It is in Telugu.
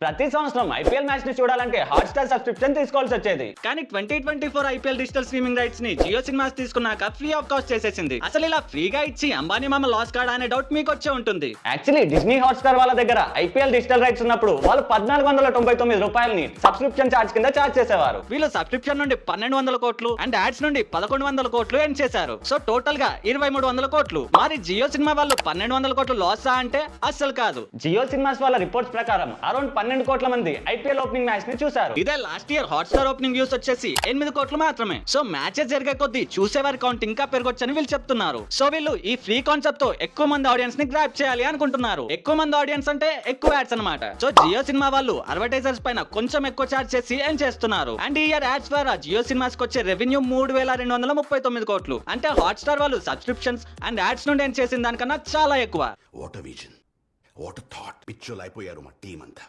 ప్రతి సంవత్సరం ఐపీఎల్ మ్యాచ్ ని చూడాలంటే హాట్‌స్టార్ సబ్స్క్రిప్షన్ తీసుకోవాల్సి వచ్చేది. కానీ 2024 ఐపీఎల్ డిజిటల్ స్ట్రీమింగ్ రైట్స్ ని జియో సినిమాస్ తీసుకున్నాక ఫ్రీ ఆఫ్ కాస్ట్ చేసేసింది. అసలు ఇలా ఫ్రీగా ఇచ్చి అంబానీ మామ లాస్ కాడా అనే డౌట్ మీకు వచ్చే ఉంటుంది. యాక్చువల్లీ డిజ్నీ హాట్‌స్టార్ వాళ్ళ దగ్గర ఐపీఎల్ డిజిటల్ రైట్స్ ఉన్నప్పుడు వాళ్ళు 1499 రూపాయలని సబ్స్క్రిప్షన్ ఛార్జ్ కింద ఛార్జ్ చేసేవారు. వీళ్ళు సబ్స్క్రిప్షన్ నుండి 1200 కోట్లు అండ్ యాడ్స్ నుండి 1100 కోట్లు ఎర్న్ చేశారు. సో టోటల్ గా 2300 కోట్లు. మరి జియో సినిమా వాళ్ళు 1200 కోట్లు లాస్ అంటే అస్సలు కాదు. జియో సినిమాస్ వాళ్ళ రిపోర్ట్స్ ప్రకారం అరౌండ్ 12 కోట్ల మంది ఐపీఎల్ ఓపెనింగ్ మ్యాచ్ ని చూశారు. ఇదే last year Hotstar opening views వచ్చేసి 8 కోట్లు మాత్రమే. సో మ్యాచెస్ జరిగే కొద్దీ చూసేవారి కౌంట్ ఇంకా పెరగొచ్చని వీళ్ళు చెప్తున్నారు. సో వీళ్ళు ఈ ఫ్రీ కాన్సెప్ట్ తో ఎక్కువ మంది ఆడియన్స్ ని గ్రాప్ చేయాలి అనుకుంటున్నారు. ఎక్కువ మంది ఆడియన్స్ అంటే ఎక్కువ యాడ్స్ అన్నమాట. సో జియో సినిమా వాళ్ళు అడ్వర్టైజర్స్ పైన కొంచెం ఎక్కువ చార్జ్ చేసి ఏం చేస్తున్నారు. అండ్ ఈ ఇయర్ యాడ్స్ ద్వారా జియో సినిమాస్ కి వచ్చే రెవెన్యూ 3239 కోట్లు. అంటే హాట్‌స్టార్ వాళ్ళు సబ్స్క్రిప్షన్స్ అండ్ యాడ్స్ నుండి ఏం చేసిన దానికన్నా చాలా ఎక్కువ. What a vision, what a thought. పిచ్చోలు అయిపోయారు మా టీం అంతా.